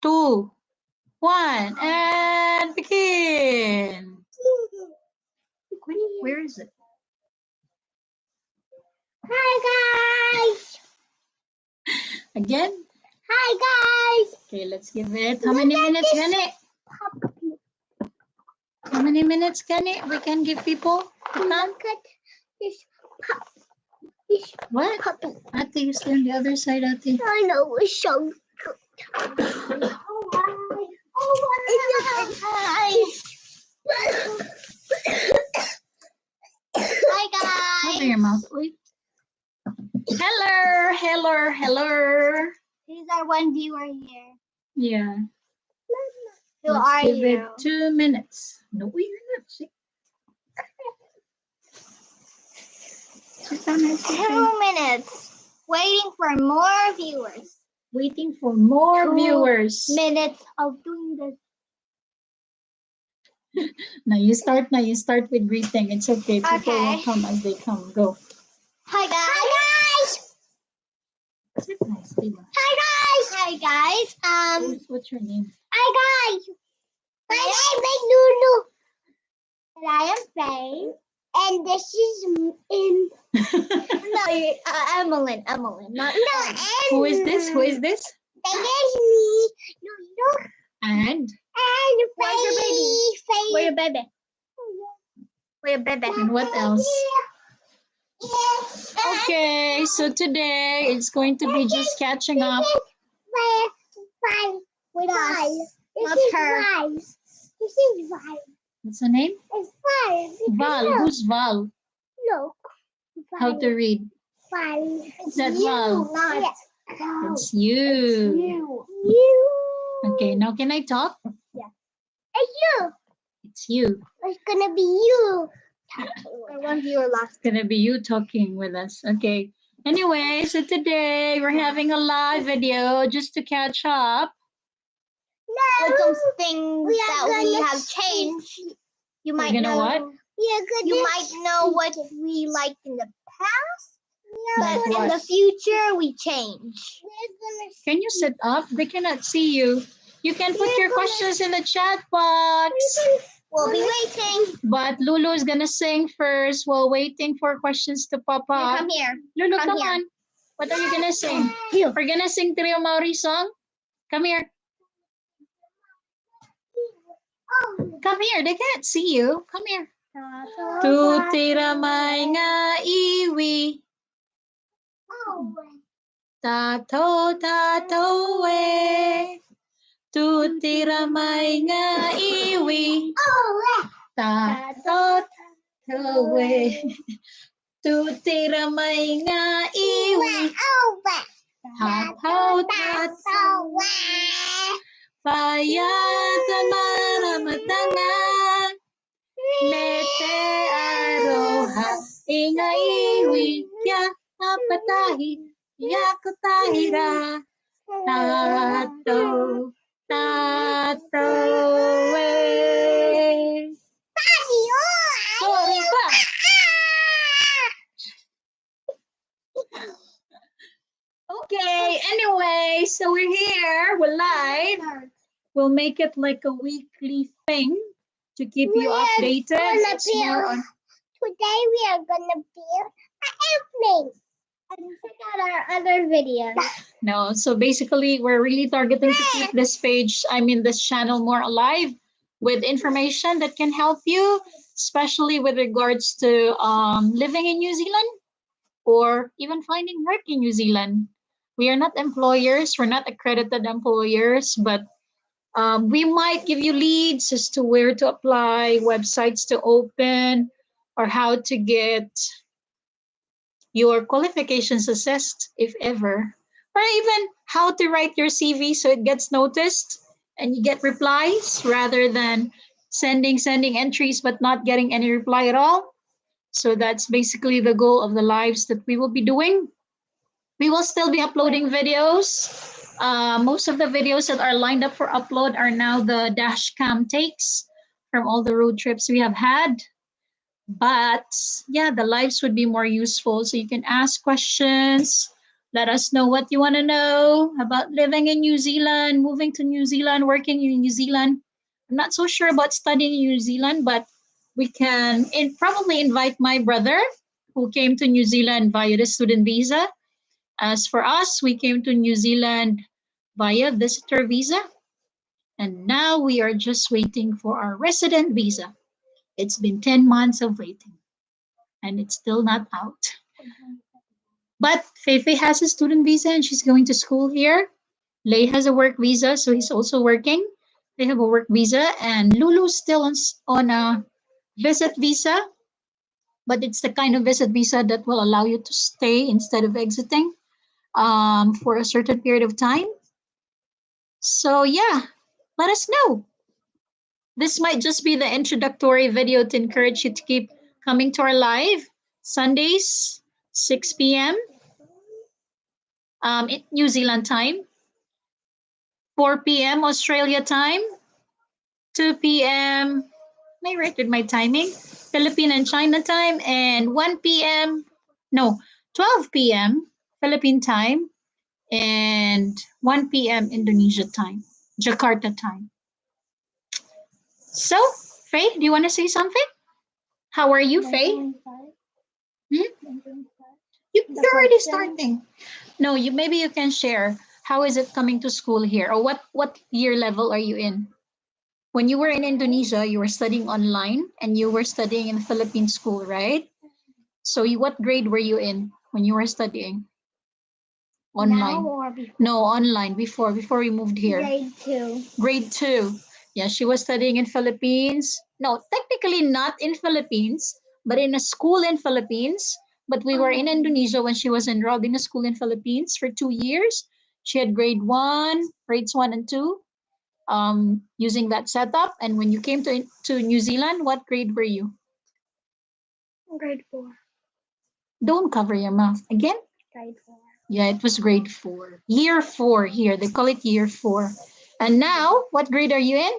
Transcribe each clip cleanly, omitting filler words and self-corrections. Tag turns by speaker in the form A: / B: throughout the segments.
A: 2, 1, and begin. Where is it?
B: Hi guys.
A: Again?
B: Hi guys.
A: Okay, let's give it. How many minutes, Gani? How many minutes, Gani, we can give people to come?
B: Look at this pup. This
A: What?
B: puppy.
A: Ate, you stay on the other side, Ate.
B: I know it's so good. Hi guys.
A: Open your mouth, please. Hello, hello, hello.
B: Here's our one viewer here.
A: Yeah.
B: Who
A: Let's
B: are
A: give
B: you?
A: it 2 minutes. No, you're not. See? Sit down, sit down.
B: 2 minutes. Waiting for more viewers.
A: Waiting for more
B: 2
A: viewers.
B: minutes of doing this.
A: Now you start with greeting. It's okay. People will come as they come. Go.
B: Hi guys. Hi guys.
A: Sit nice, Ivah.
B: Hi guys. Hi guys.
A: What's your name?
B: Hi guys. My name is Lulu. And I am Faye. And this is Emmeline. Not
A: Who is this? Who is this?
B: That is me. Lulu.
A: And
B: Where's your baby? Faye. Where's your baby? Where's your baby?
A: and what else? Okay, so today it's going to be just catching up.
B: With us. Not her. This is Val.
A: What's the name?
B: It's Val.
A: Val. Who's Val?
B: Look.
A: How to read?
B: Val.
A: Is that Val?
B: Not.
A: It's you.
B: You.
A: Okay, now can I talk?
B: Yeah. It's you.
A: It's you.
B: It's gonna be you. I want viewer last.
A: It's gonna be you talking with us. Okay. Anyway, so today we're having a live video just to catch up.
B: With some things that we have changed. You might know
A: what?
B: You might know what we liked in the past.
A: Like
B: But in
A: what?
B: the future, we change.
A: Can you sit up? They cannot see you. You can put your questions in the chat box.
B: We'll be waiting.
A: But Lulu is gonna sing first while waiting for questions to pop up.
B: Come here.
A: Lulu,
B: Come
A: come
B: here.
A: on. What are you gonna sing? We're gonna sing Te Reo Maori song. Come here. Come here. They can't see you. Come here. Tu tira mai ngā iwi. Tato tato e. Tu tira mai ngā iwi. Tato tato e. Tu tira mai ngā iwi. Tato tato. Paya tamara matanga. Me te aroha. Inga iwi. Ya apatahi. Ya kutahira. Tato. Tato e. Sorry pa. Okay, anyway, so we're here, we're live. We'll make it like a weekly thing to keep you updated. It's more on...
B: Today we are gonna build an airplane. And check out our other videos.
A: No, so basically we're really targeting to keep this page, this channel more alive with information that can help you, especially with regards to living in New Zealand or even finding work in New Zealand. We are not employers, we're not accredited employers, but we might give you leads as to where to apply, websites to open, or how to get your qualifications assessed, if ever, or even how to write your CV so it gets noticed and you get replies rather than sending entries but not getting any reply at all. So that's basically the goal of the lives that we will be doing. We will still be uploading videos. Most of the videos that are lined up for upload are now the dash cam takes from all the road trips we have had. But yeah, the lives would be more useful. So you can ask questions, Let us know what you want to know about living in New Zealand, moving to New Zealand, working in New Zealand. I'm not so sure about studying in New Zealand, but we can probably invite my brother who came to New Zealand via the student visa. As for us, we came to New Zealand via visitor visa. And now we are just waiting for our resident visa. It's been 10 months of waiting and it's still not out. But Feifei has a student visa and she's going to school here. Lei has a work visa, so he's also working. They have a work visa, and Lulu's still on a visit visa, but it's the kind of visit visa that will allow you to stay instead of exiting for a certain period of time. So, yeah, let us know. This might just be the introductory video to encourage you to keep coming to our live Sundays, 6 p.m. In New Zealand time, 4 p.m. Australia time, 2 p.m. May write with my timing, Philippine and China time, and 1 p.m. No, 12 p.m. Philippine time, and 1 p.m. Indonesia time, Jakarta time. So, Faye, do you want to say something? How are you, Faye? Hmm? You're already starting. No, maybe you can share. How is it coming to school here? Or what year level are you in? When you were in Indonesia, you were studying online and you were studying in Philippine school, right? So what grade were you in when you were studying? Online.
B: Now or before?
A: No, online before we moved here.
B: Grade 2.
A: Grade 2. Yeah, she was studying in Philippines. No, technically not in Philippines, but in a school in Philippines. But we were in Indonesia when she was enrolled in a school in Philippines for 2 years. She had grades 1 and 2, using that setup. And when you came to New Zealand, what grade were you?
B: Grade 4.
A: Don't cover your mouth. Again?
B: Grade 4.
A: Yeah, it was grade 4. Year 4 here. They call it year 4. And now, what grade are you in?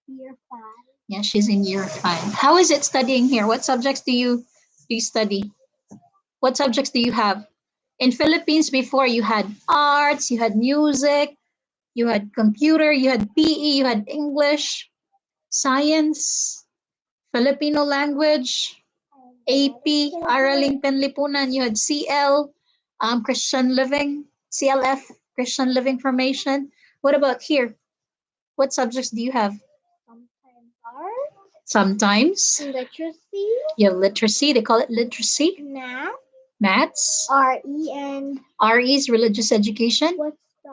B: Year 5.
A: Yeah, she's in year 5. How is it studying here? What subjects do you study? What subjects do you have? In Philippines before, you had arts, you had music, you had computer, you had PE, you had English, science, Filipino language, AP, Araling Penlipunan, you had CL, Christian Living, CLF, Christian Living Formation. What about here? What subjects do you have?
B: Sometimes art.
A: Sometimes.
B: Literacy.
A: You have literacy, they call it literacy.
B: Math.
A: Maths.
B: RE and
A: RE is religious education.
B: what's the?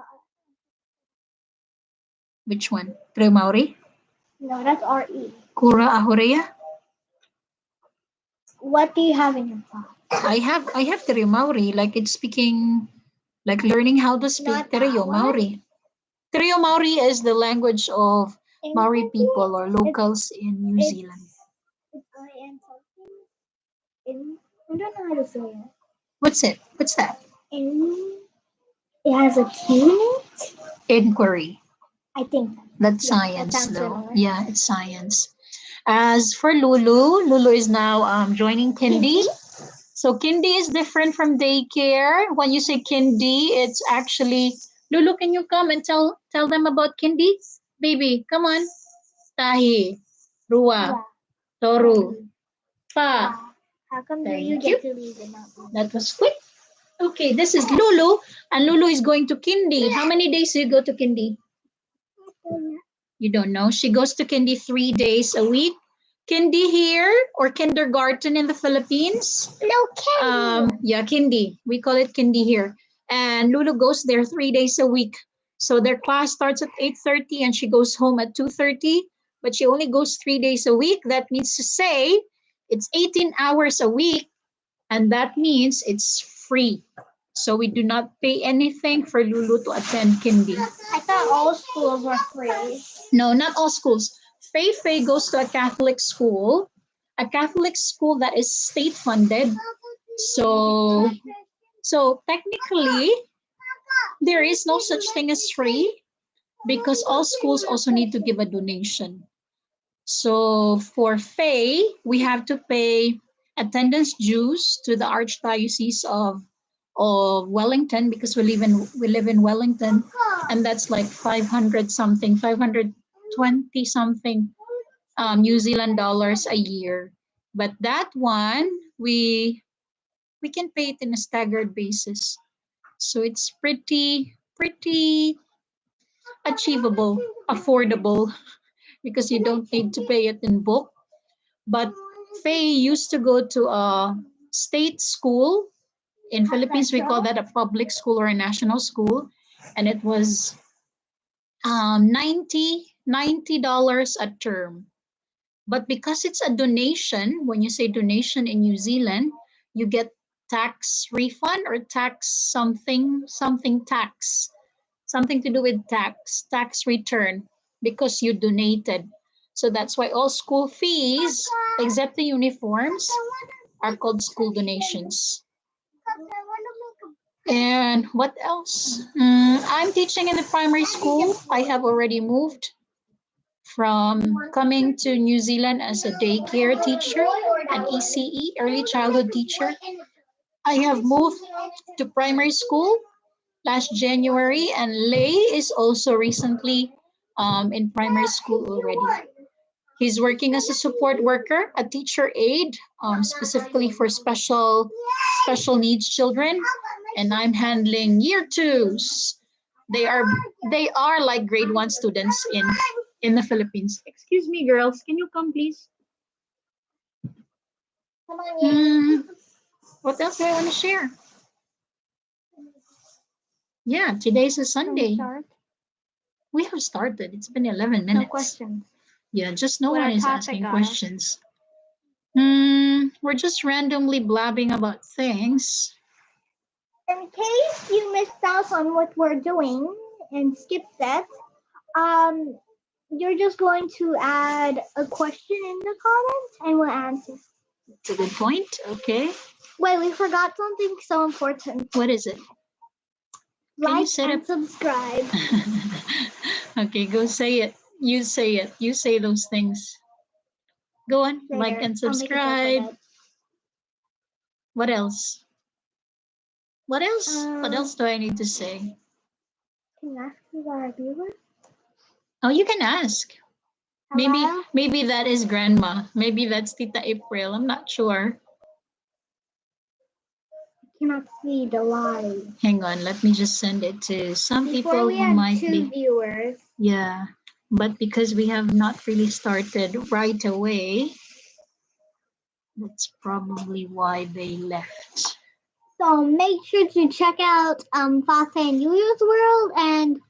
A: Which one? Te Reo Maori?
B: No, that's RE.
A: Kura Ahorea?
B: What do you have in your class?
A: I have Te Reo Maori, like it's speaking, like learning how to speak
B: Not
A: Te Reo
B: that one.
A: Maori. Te Reo Maori is the language of Maori people or locals in New Zealand.
B: It's I and something. I don't know how to say it.
A: What's it? What's that?
B: It has a Q in it.
A: Inquiry.
B: I think.
A: That's
B: Yeah, that
A: science,
B: sounds
A: though.
B: similar.
A: Yeah, it's science. As for Lulu is now joining Kindy. So Kindy is different from daycare. When you say Kindy, it's actually Lulu. Can you come and tell them about Kindy, baby? Come on. Tahi, Rua,
B: Wow.
A: Toru, Pa.
B: Wow. How come
A: Thank
B: you
A: you.
B: get to leave and not me?
A: That was quick. Okay, this is Lulu, and Lulu is going to Kindy. How many days do you go to Kindy? You don't know. She goes to Kindy 3 days a week. Kindy here or kindergarten in the Philippines?
B: No, Kindy.
A: Yeah, Kindy. We call it Kindy here. And Lulu goes there 3 days a week. So their class starts at 8:30 and she goes home at 2:30, but she only goes 3 days a week. That means to say it's 18 hours a week, and that means it's free. So we do not pay anything for Lulu to attend Kindy.
B: I thought all schools were free.
A: No, not all schools. Fei goes to a Catholic school that is state funded. So technically, there is no such thing as free because all schools also need to give a donation. So for Fei, we have to pay attendance dues to the Archdiocese of of Wellington, because we live in Wellington, and that's like 500 something, 520 something New Zealand dollars a year. But that one we can pay it in a staggered basis, so it's pretty achievable, affordable, because you don't need to pay it in book. But Faye used to go to a state school. In Philippines, we call that a public school or a national school, and it was 90 dollars a term. But because it's a donation, when you say donation in New Zealand, you get tax refund or tax something tax, something to do with tax return, because you donated. So that's why all school fees, except the uniforms, are called school donations. And what else? I'm teaching in the primary school. I have already moved from coming to New Zealand as a daycare teacher, an ECE, early childhood teacher. I have moved to primary school last January, and Lay is also recently in primary school already. He's working as a support worker, a teacher aide, specifically for special needs children, and I'm handling year twos. They are they are like grade one students in the Philippines. Excuse me, girls, can you come, please? What else do I want to share? Yeah, today's a Sunday. We have started. It's been 11 minutes.
B: No questions.
A: Yeah, just no
B: What
A: one
B: our
A: is
B: topic
A: asking
B: are.
A: questions. We're just randomly blabbing about things.
B: In case you missed out on what we're doing and skipped that, you're just going to add a question in the comments and we'll answer.
A: It's a good point. Okay.
B: Wait, we forgot something so important.
A: What is it? Can you
B: Like
A: set
B: and
A: up?
B: subscribe.
A: Okay, go say it. You say it. You say those things. Go on. Like
B: Later.
A: and
B: I'll make a joke
A: subscribe.
B: with it.
A: What else? What else? What else do I need to say?
B: Can you ask who our viewers?
A: Oh, you can ask. Maybe
B: Hello?
A: maybe that is grandma. Maybe that's Tita April. I'm not sure.
B: I cannot see the live.
A: Hang on, let me just send it to some
B: Before
A: people
B: we
A: who
B: had
A: might
B: 2
A: be.
B: viewers.
A: Yeah, but because we have not really started right away, that's probably why they left.
B: So make sure to check out Fase and Yuya's World and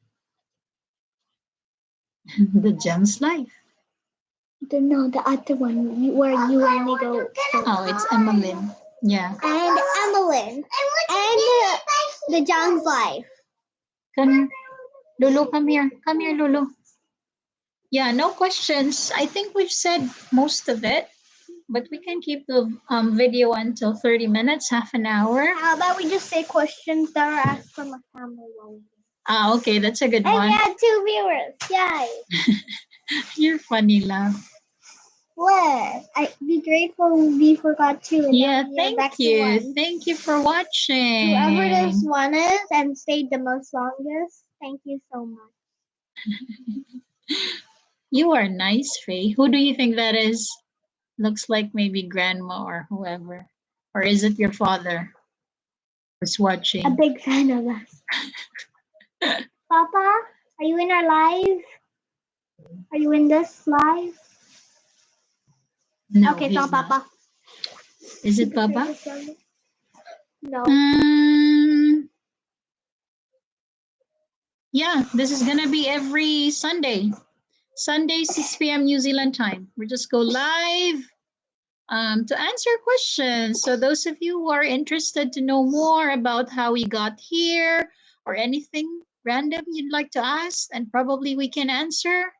A: The Gems Life.
B: the other one where you only go.
A: Oh, it's Emmeline. Yeah.
B: And Emmeline. And the John's Life.
A: Come here. Lulu, come here. Come here, Lulu. Yeah, no questions. I think we've said most of it, but we can keep the video until 30 minutes, half an hour.
B: How about we just say questions that are asked from a family while we do.
A: Ah, okay, that's a good
B: And
A: one.
B: we had 2 viewers. Yay.
A: You're funny, love.
B: What? I'd be grateful we forgot to. And
A: Yeah,
B: then we are
A: thank
B: back to
A: you.
B: 1.
A: Thank you for watching.
B: Whoever this one is and stayed the most longest, thank you so much.
A: You are nice, Faye. Who do you think that is? Looks like maybe grandma or whoever. Or is it your father who's watching?
B: A big fan of us. Papa, are you in our live? Are you in this live?
A: No,
B: Okay,
A: he's
B: it's not
A: not.
B: Papa.
A: Is it Papa?
B: No.
A: Yeah, this is gonna be every Sunday. Sunday, 6 p.m. New Zealand time. We just go live to answer questions. So those of you who are interested to know more about how we got here or anything random you'd like to ask, and probably we can answer.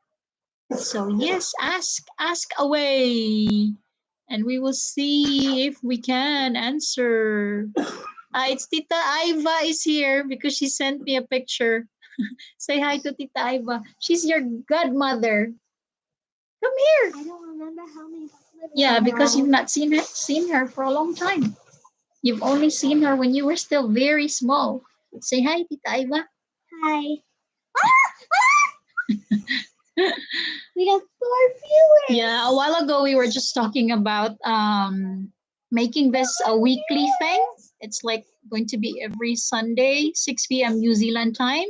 A: So yes, ask away, and we will see if we can answer. It's Tita Ivah is here because she sent me a picture. Say hi to Tita Ivah. She's your godmother. Come here.
B: I don't remember how many.
A: Yeah, because you've not seen her for a long time. You've only seen her when you were still very small. Say hi, Tita Ivah.
B: Hi. We have 4 viewers.
A: Yeah, a while ago we were just talking about making this a weekly thing. It's like going to be every Sunday, 6 p.m. New Zealand time,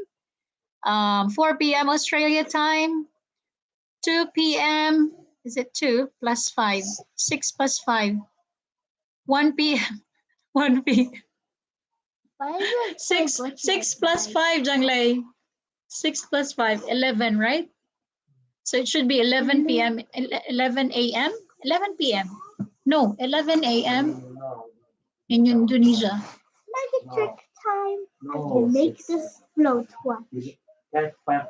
A: 4 p.m. Australia time, 2 p.m. Is it 2 plus 5? 6 plus 5. 1 p.m. 1 p.
B: Why is it so
A: 6
B: glitchy
A: 6
B: like
A: plus
B: that?
A: 5, Janglei. 6 plus 5, 11, right? So it should be 11 p.m. 11 a.m. 11 p.m. No, 11 a.m. in Indonesia.
B: Magic trick time. I can make this float. Watch.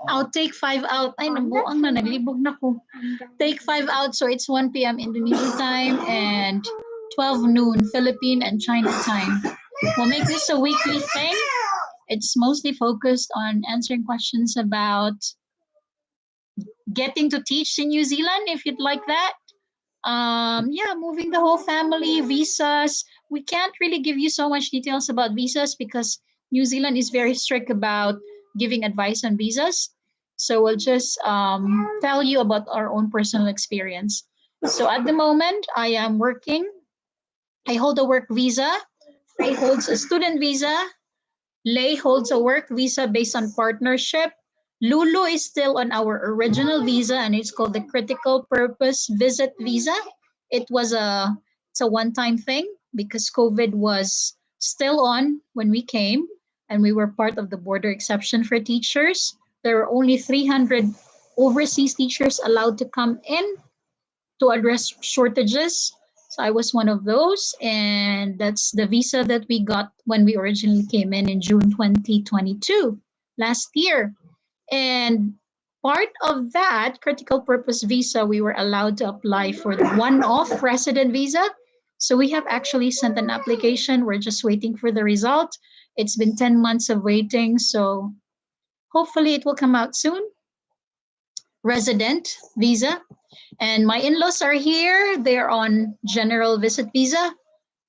A: I'll take 5 out. Ay, nabuang na. Naglibog na ko. Take 5 out, so it's 1 p.m. Indonesia time and 12 noon Philippine and China time. We'll make this a weekly thing. It's mostly focused on answering questions about getting to teach in New Zealand if you'd like that. Yeah, moving the whole family, visas. We can't really give you so much details about visas because New Zealand is very strict about giving advice on visas. So we'll just tell you about our own personal experience. So at the moment, I am working. I hold a work visa. Frey holds a student visa. Lei holds a work visa based on partnership. Lulu is still on our original visa and it's called the critical purpose visit visa. It was it's a one-time thing because COVID was still on when we came and we were part of the border exception for teachers. There were only 300 overseas teachers allowed to come in to address shortages. So I was one of those, and that's the visa that we got when we originally came in June 2022 last year. And part of that critical purpose visa, we were allowed to apply for the one off resident visa. So we have actually sent an application. We're just waiting for the result. It's been 10 months of waiting. So hopefully it will come out soon. Resident visa. And my in laws are here. They're on general visit visa.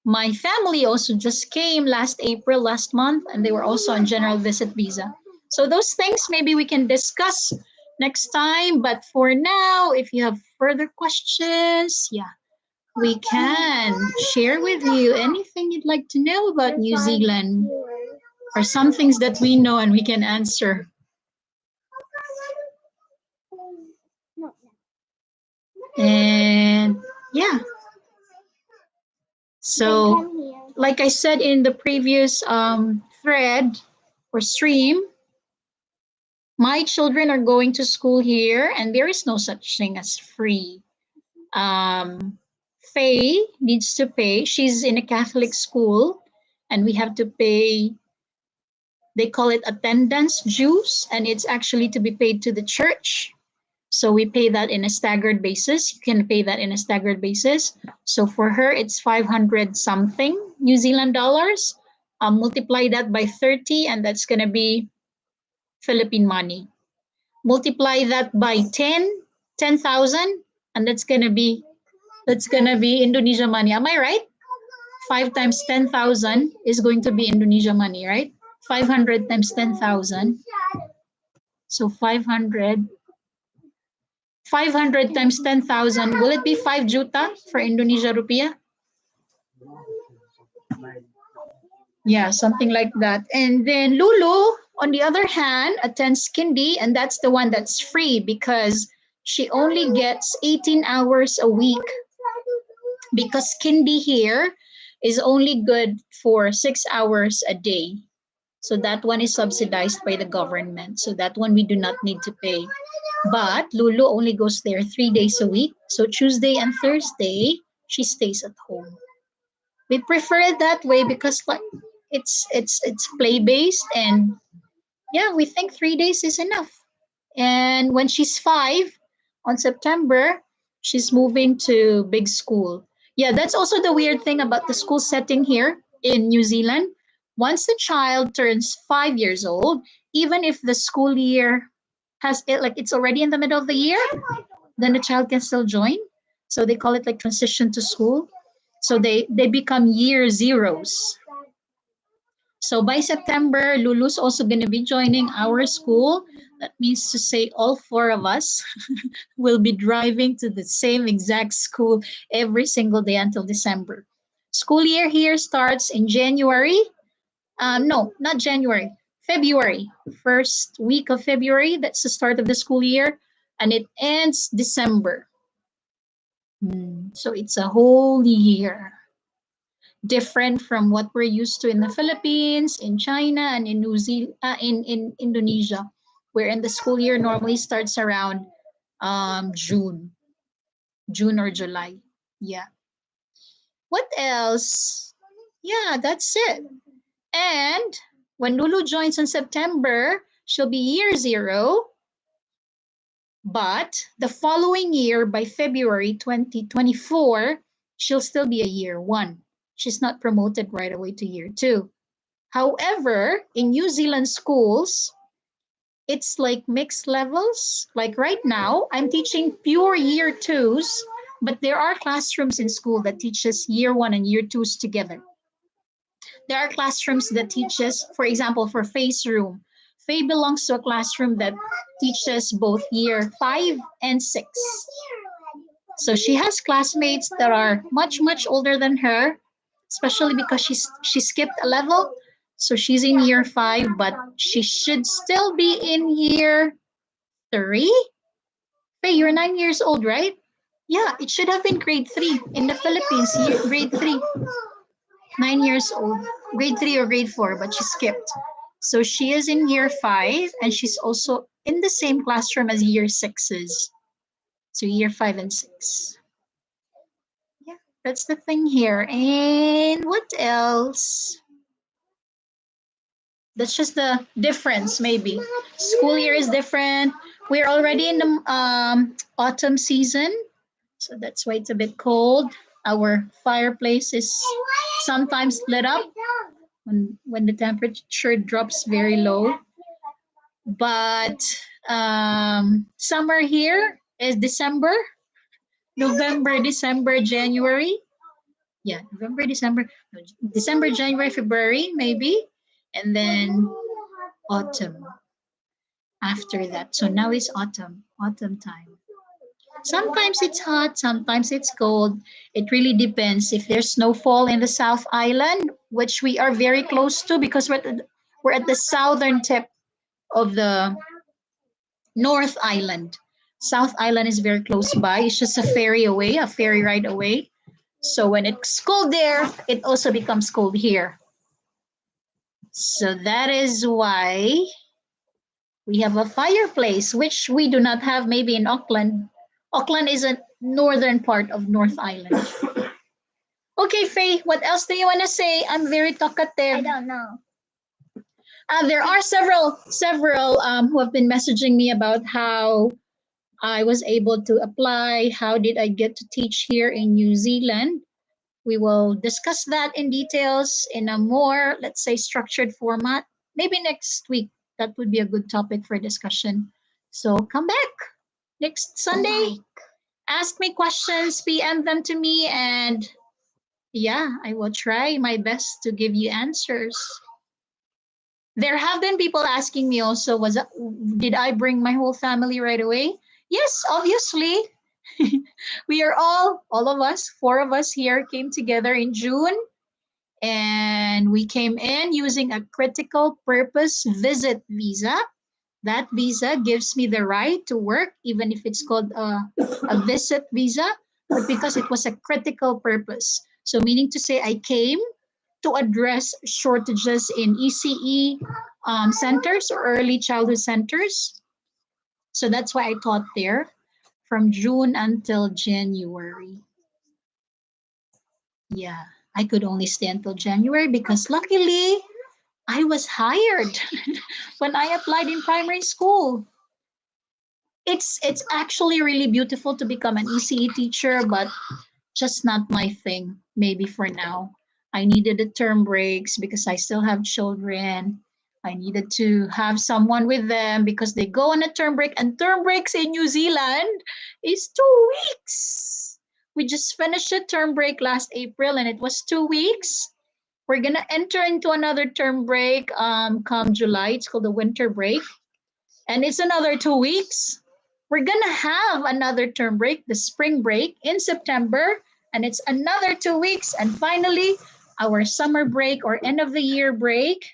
A: My family also just came last April, last month, and they were also on general visit visa. So those things maybe we can discuss next time. But for now, if you have further questions, yeah, we can share with you anything you'd like to know about New Zealand or some things that we know and we can answer. And yeah, so like I said in the previous thread or stream, my children are going to school here, and there is no such thing as free. Um, Faye needs to pay. She's in a Catholic school, and we have to pay. They call it attendance dues, and it's actually to be paid to the church. So we pay that in a staggered basis. You can pay that in a staggered basis. So for her, it's 500 something New Zealand dollars. Multiply that by 30, and that's going to be Philippine money. Multiply that by 10,000, and that's gonna be Indonesia money. Am I right? 5 times 10,000 is going to be Indonesia money, right? 500 times 10,000. So 500 times 10,000. Will it be 5 juta for Indonesia rupiah? Yeah, something like that. And then Lulu, on the other hand, attends Kindy, and that's the one that's free because she only gets 18 hours a week because Kindy here is only good for 6 hours a day. So that one is subsidized by the government. So that one we do not need to pay. But Lulu only goes there 3 days a week. So Tuesday and Thursday, she stays at home. We prefer it that way because like it's play based, and yeah, we think 3 days is enough. And when she's 5 on September, she's moving to big school. Yeah, that's also the weird thing about the school setting here in New Zealand. Once the child turns 5 years old, even if the school year has it like it's already in the middle of the year, then the child can still join. So they call it like transition to school. So they become year zeros. So by September, Lulu's also going to be joining our school. That means to say all four of us will be driving to the same exact school every single day until December. School year here starts in January. No, not January, February. First week of February, that's the start of the school year, and it ends December. So it's a whole year. Different from what we're used to in the Philippines, in China, and in New Zealand, in Indonesia, wherein the school year normally starts around June, June or July. Yeah. What else? Yeah, that's it. And when Lulu joins in September, she'll be year zero. But the following year, by February 2024, she'll still be a year one. She's not promoted right away to year two. However, in New Zealand schools, it's like mixed levels. Like right now, I'm teaching pure year twos, but there are classrooms in school that teaches year one and year twos together. There are classrooms that teaches, for example, for Faye's room. Faye belongs to a classroom that teaches both year 5 and 6. So she has classmates that are much, much older than her, especially because she skipped a level. So she's in year 5, but she should still be in year 3. Faye, you're 9 years old, right? Yeah, it should have been grade 3 in the Philippines, grade 3. 9 years old, grade 3 or grade 4, but she skipped. So she is in year 5, and she's also in the same classroom as year 6s. So year 5 and 6. Yeah, that's the thing here. And what else? That's just the difference, maybe. School year is different. We're already in the autumn season, so that's why it's a bit cold. Our fireplace is sometimes lit up when the temperature drops very low. But summer here is December, November, December, January. Yeah, November, December, no, December, January, February, maybe, and then autumn after that. So now it's autumn time. Sometimes it's hot, sometimes it's cold. It really depends if there's snowfall in the South Island, which we are very close to because we're at the southern tip of the North Island. South Island is very close by. It's just a ferry away, a ferry ride away. So when it's cold there, it also becomes cold here. So that is why we have a fireplace, which we do not have maybe in Auckland. Auckland is a northern part of North Island. Okay, Faye, what else do you want to say? I'm very talkative.
B: I don't know.
A: There are several who have been messaging me about how I was able to apply. How did I get to teach here in New Zealand? We will discuss that in details in a more, let's say, structured format. Maybe next week. That would be a good topic for discussion. So come back next Sunday. Ask me questions, PM them to me, and yeah, I will try my best to give you answers. There have been people asking me also, did I bring my whole family right away? Yes, obviously. We are all of us, four of us here came together in June, and we came in using a critical purpose visit visa. That visa gives me the right to work, even if it's called a visit visa, but because it was a critical purpose. So meaning to say I came to address shortages in ECE centers or early childhood centers. So that's why I taught there from June until January. Yeah, I could only stay until January because luckily I was hired when I applied in primary school. It's actually really beautiful to become an ECE teacher, but just not my thing, maybe for now. I needed the term breaks because I still have children. I needed to have someone with them because they go on a term break, and term breaks in New Zealand is 2 weeks. We just finished a term break last April and it was 2 weeks. We're gonna enter into another term break come July. It's called the winter break. And it's another 2 weeks. We're gonna have another term break, the spring break in September, and it's another 2 weeks. And finally, our summer break or end of the year break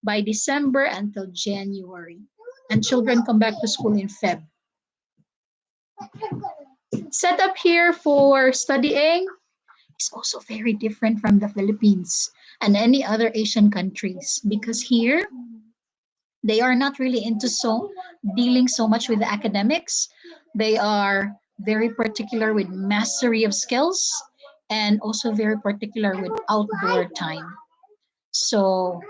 A: by December until January. And children come back to school in Feb. Setup here for studying is also very different from the Philippines and any other Asian countries because here they are not really into so dealing so much with the academics. They are very particular with mastery of skills and also very particular with outdoor time. So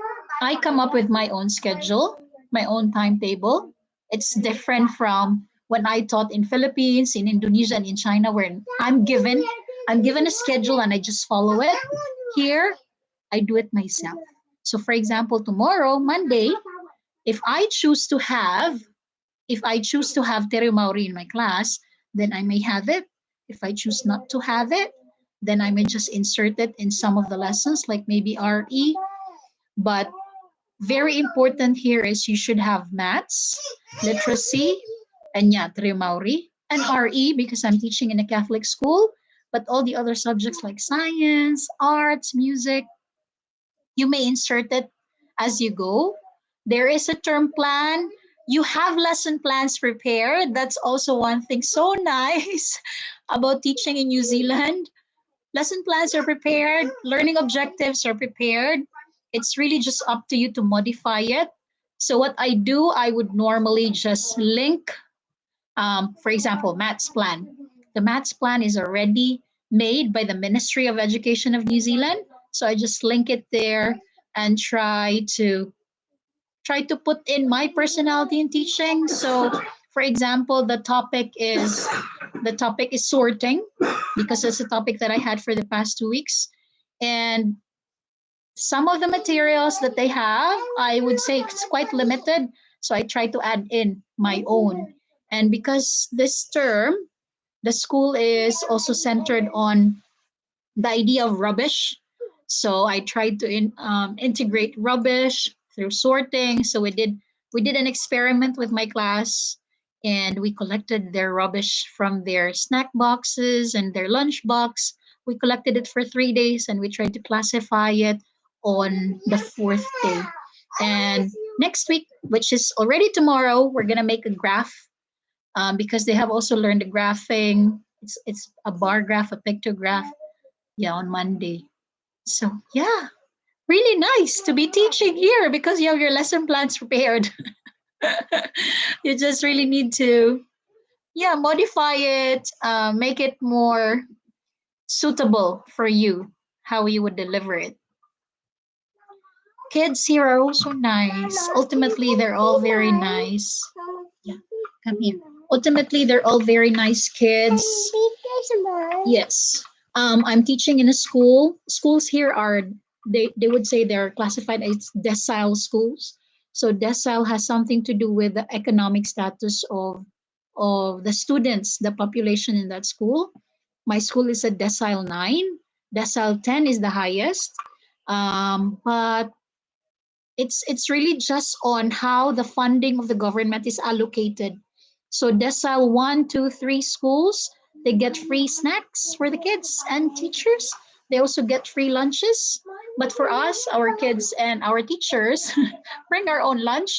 A: I come up with my own schedule, my own timetable. It's different from when I taught in Philippines, in Indonesia, and in China, where I'm given a schedule and I just follow it. Here, I do it myself. So for example, tomorrow, Monday, if I choose to have if I choose to have Te Reo Maori in my class, then I may have it. If I choose not to have it, then I may just insert it in some of the lessons, like maybe RE. But very important here is you should have maths, literacy, and yeah, Te Reo Maori, and RE because I'm teaching in a Catholic school. But all the other subjects like science, arts, music, you may insert it as you go. There is a term plan. You have lesson plans prepared. That's also one thing so nice about teaching in New Zealand. Lesson plans are prepared, learning objectives are prepared. It's really just up to you to modify it. So, what I do, I would normally just link, for example, maths plan. The maths plan is already made by the Ministry of Education of New Zealand. So, I just link it there and try to put in my personality in teaching. So, for example, the topic is sorting because it's a topic that I had for the past 2 weeks, and some of the materials that they have, I would say it's quite limited. So I try to add in my own, and because this term the school is also centered on the idea of rubbish. So I tried to integrate rubbish through sorting. So we did an experiment with my class, and we collected their rubbish from their snack boxes and their lunch box. We collected it for 3 days, and we tried to classify it on the fourth day. And next week, which is already tomorrow, we're gonna make a graph because they have also learned the graphing. It's a bar graph, a pictograph, yeah, on Monday. So yeah, really nice to be teaching here because you have your lesson plans prepared. You just really need to, yeah, modify it, make it more suitable for you, how you would deliver it. Kids here are also nice. Ultimately, they're all very nice. Yeah, come here. Ultimately, they're all very nice kids. Yes. I'm teaching in a school. Schools here are they would say they're classified as decile schools. So decile has something to do with the economic status of the students, the population in that school. My school is a decile 9. Decile 10 is the highest. But it's really just on how the funding of the government is allocated. So decile 1, 2, 3 schools, they get free snacks for the kids and teachers. They also get free lunches. But for us, our kids and our teachers bring our own lunch.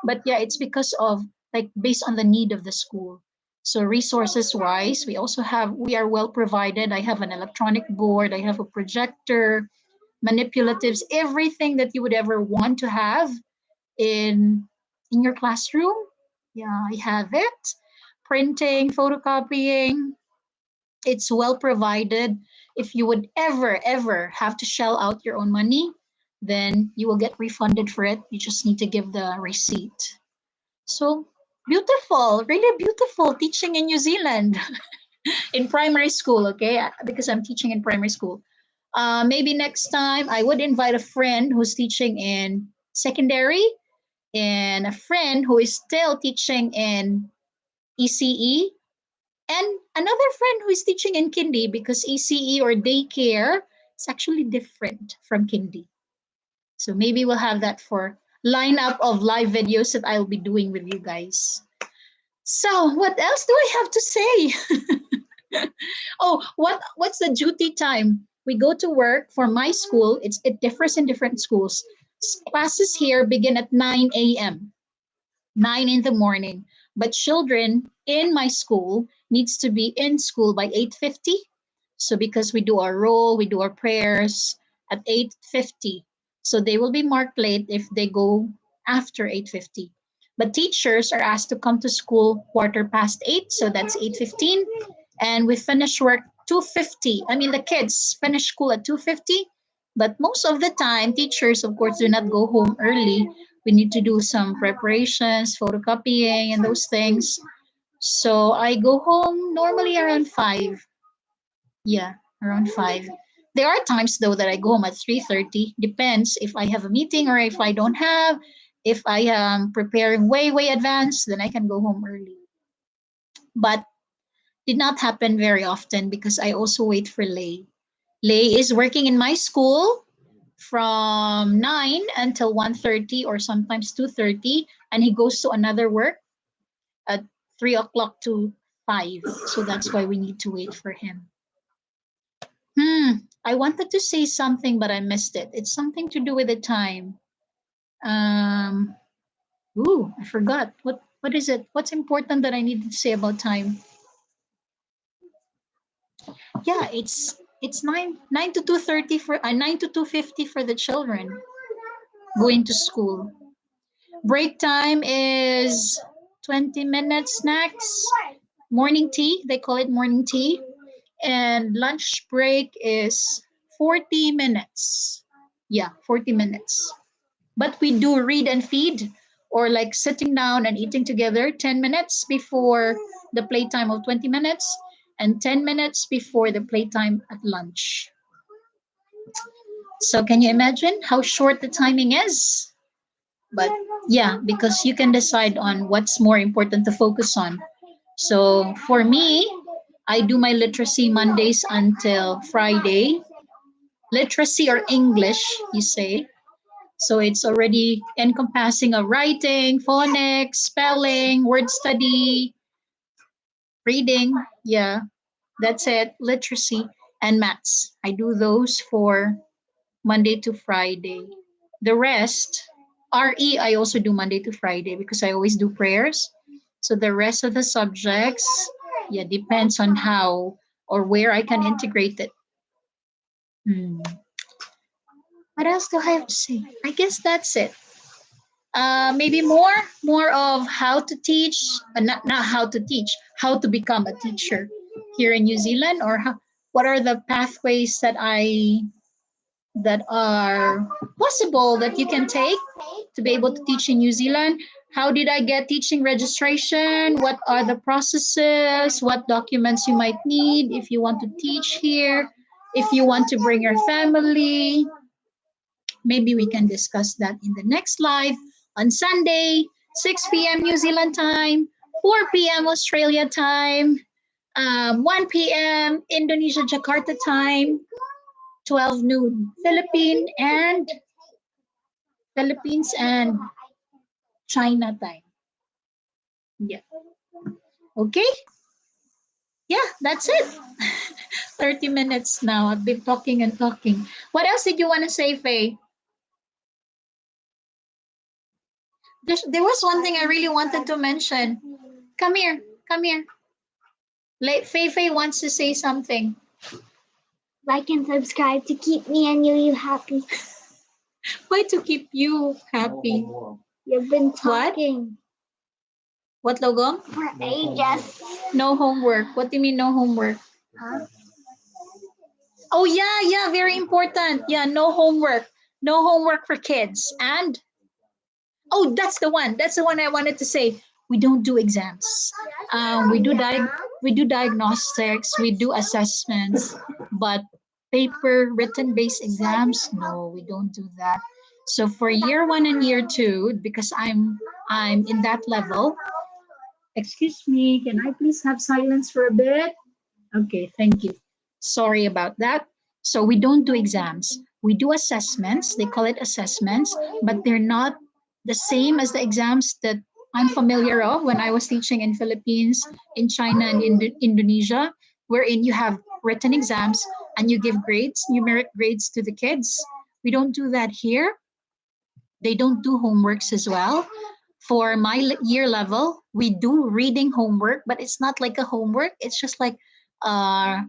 A: But yeah, it's because of like based on the need of the school. So resources wise, we are well provided. I have an electronic board, I have a projector, manipulatives, everything that you would ever want to have in your classroom. Yeah, I have it. Printing, photocopying, it's well provided. If you would ever have to shell out your own money, then you will get refunded for it. You just need to give the receipt. So beautiful, really beautiful teaching in New Zealand in primary school, okay? Because I'm teaching in primary school. Maybe next time I would invite a friend who's teaching in secondary and a friend who is still teaching in ECE. And another friend who is teaching in Kindy, because ECE or daycare is actually different from Kindy. So maybe we'll have that for lineup of live videos that I'll be doing with you guys. So what else do I have to say? Oh, what's the duty time? We go to work for my school. It differs in different schools. Classes here begin at 9 a.m. 9 in the morning. But children in my school needs to be in school by 8:50. So because we do our roll, we do our prayers at 8:50. So they will be marked late if they go after 8:50. But teachers are asked to come to school 8:15, so that's 8:15. And we finish work 2:50. I mean the kids finish school at 2:50. But most of the time, teachers, of course, do not go home early. We need to do some preparations, photocopying, and those things. So I go home normally around 5. Yeah, around 5. There are times though that I go home at 3:30. Depends if I have a meeting or if I don't have. If I am preparing way advanced, then I can go home early. But did not happen very often because I also wait for Lay. Lay is working in my school from 9 until 1:30 or sometimes 2:30, and he goes to another work at 3 o'clock to 5. So that's why we need to wait for him. I wanted to say something, but I missed it. It's something to do with the time. Um, I forgot. What is it? What's important that I needed to say about time? Yeah, it's 9 to 2:30 for 9 to 2:50 for the children going to school. Break time is 20 minutes snacks. Morning tea, they call it morning tea. And lunch break is 40 minutes. Yeah, 40 minutes. But we do read and feed or like sitting down and eating together 10 minutes before the playtime of 20 minutes and 10 minutes before the playtime at lunch. So can you imagine how short the timing is? But yeah, because you can decide on what's more important to focus on. So for me, I do my literacy Mondays until Friday. Literacy or English, you say. So it's already encompassing of writing, phonics, spelling, word study, reading. Yeah, that's it. Literacy and maths. I do those for Monday to Friday. The rest, RE, I also do Monday to Friday because I always do prayers. So the rest of the subjects, yeah, depends on how or where I can integrate it. Hmm. What else do I have to say? I guess that's it. Maybe more of how to teach, but not how to teach, how to become a teacher here in New Zealand, or what are the pathways that are possible that you can take to be able to teach in New Zealand. How did I get teaching registration? What are the processes? What documents you might need if you want to teach here? If you want to bring your family, maybe we can discuss that in the next live on Sunday, 6 p.m. New Zealand time, 4 p.m. Australia time, 1 p.m. Indonesia Jakarta time, 12 noon Philippines and China time. Yeah. Okay. Yeah, that's it. 30 minutes now. I've been talking and talking. What else did you want to say, Faye? There was one thing I really wanted to mention. Come here. Come here. Faye Faye wants to say something.
B: Like and subscribe to keep me and you happy.
A: Why to keep you happy?
B: You've been talking.
A: What logo?
B: For ages.
A: No homework. What do you mean no homework?
B: Huh?
A: Oh yeah, very important. Yeah, no homework. No homework for kids. And oh, that's the one. That's the one I wanted to say. We don't do exams. We do diagnostics. We do assessments, but paper written based exams, no, we don't do that. So for year 1 and year 2, because I'm in that level, Excuse me, can I please have silence for a bit? Okay, thank you. Sorry about that. So we don't do exams. We do assessments. They call it assessments, but they're not the same as the exams that I'm familiar of when I was teaching in Philippines, in China, and in Indonesia, wherein you have written exams and you give grades, numeric grades to the kids. We don't do that here. They don't do homeworks as well. For my year level, we do reading homework, but it's not like a homework. It's just like uh,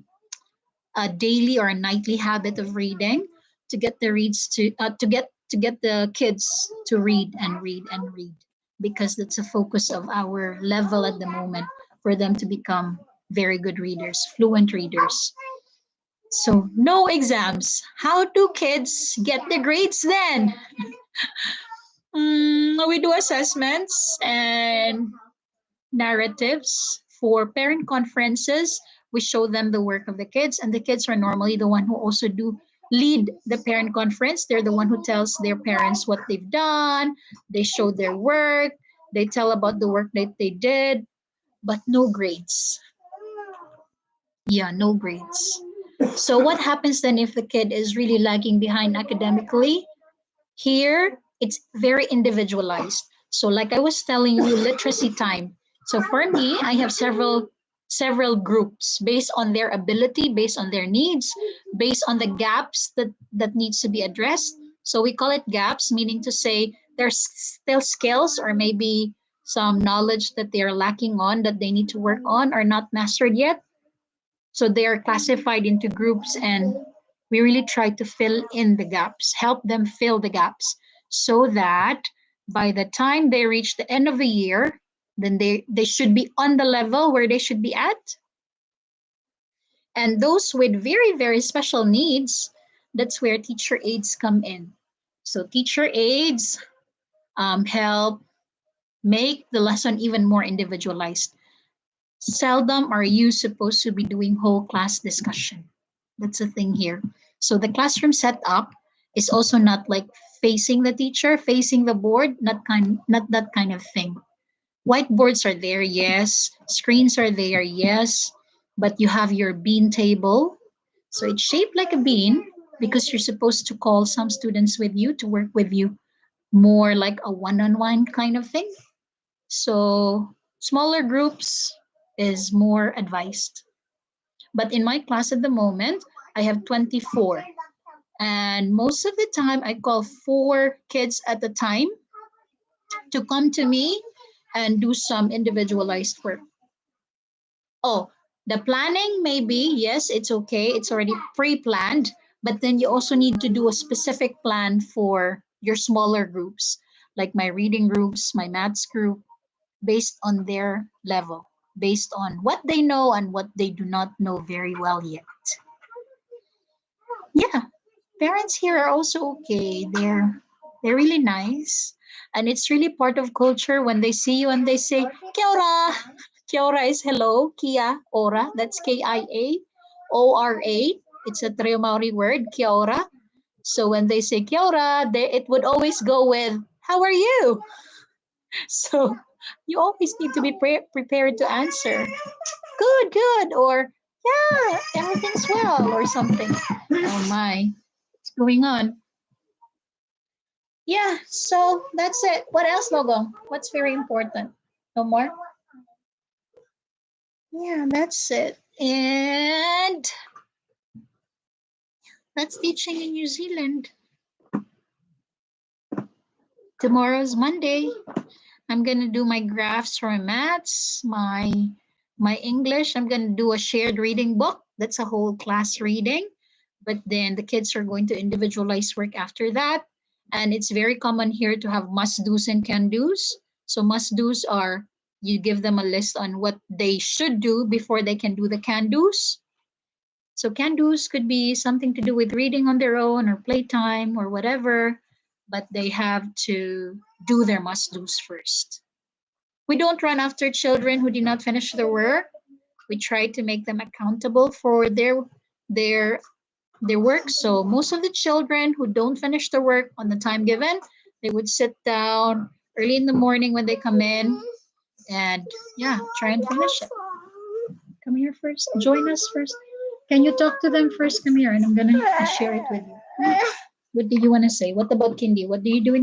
A: a daily or a nightly habit of reading to get the reads to get the kids to read and read and read, because that's a focus of our level at the moment, for them to become very good readers, fluent readers. So no exams. How do kids get the grades then? We do assessments and narratives for parent conferences. We show them the work of the kids, and the kids are normally the one who also do lead the parent conference. They're the one who tells their parents what they've done. They show their work. They tell about the work that they did, but no grades. Yeah, no grades. So what happens then if the kid is really lagging behind academically? Here, it's very individualized. So, like I was telling you, literacy time. So for me, I have several groups based on their ability, based on their needs, based on the gaps that needs to be addressed. So we call it gaps, meaning to say there's still skills or maybe some knowledge that they are lacking on, that they need to work on or not mastered yet. So they are classified into groups, and we really try to fill in the gaps, help them fill the gaps, so that by the time they reach the end of the year, then they should be on the level where they should be at. And those with very, very special needs, that's where teacher aides come in. So teacher aides help make the lesson even more individualized. Seldom are you supposed to be doing whole class discussion. That's the thing here. So the classroom setup is also not like facing the teacher, facing the board, not that kind of thing. Whiteboards are there, yes. Screens are there, yes. But you have your bean table. So it's shaped like a bean because you're supposed to call some students with you to work with you, more like a one-on-one kind of thing. So smaller groups is more advised. But in my class at the moment, I have 24. And most of the time, I call 4 kids at a time to come to me and do some individualized work. Oh, the planning, maybe, yes, it's okay. It's already pre planned. But then you also need to do a specific plan for your smaller groups, like my reading groups, my maths group, based on their level, based on what they know and what they do not know very well yet. Yeah, parents here are also okay. They're really nice, and it's really part of culture when they see you and they say kia ora. Kia ora is hello. Kia ora. That's KIA ORA. It's a Te Reo Maori word. Kia ora. So when they say kia ora, it would always go with how are you. So you always need to be prepared to answer good, good, or yeah, everything's well, or something. Oh my, what's going on? Yeah, so that's it. What else, Logo? What's very important? No more? Yeah, that's it. And that's teaching in New Zealand. Tomorrow's Monday. I'm gonna do my graphs for my maths, my English. I'm gonna do a shared reading book. That's a whole class reading. But then the kids are going to individualize work after that. And it's very common here to have must do's and can do's. So must do's are you give them a list on what they should do before they can do the can do's. So can do's could be something to do with reading on their own or playtime or whatever, but they have to do their must do's first. We don't run after children who did not finish their work. We try to make them accountable for their their work. So most of the children who don't finish their work on the time given, they would sit down early in the morning when they come in. And yeah, try and finish it. Come here first. Join us first. Can you talk to them first? Come here, and I'm gonna share it with you. What do you want to say? What about Kindy? What do you do in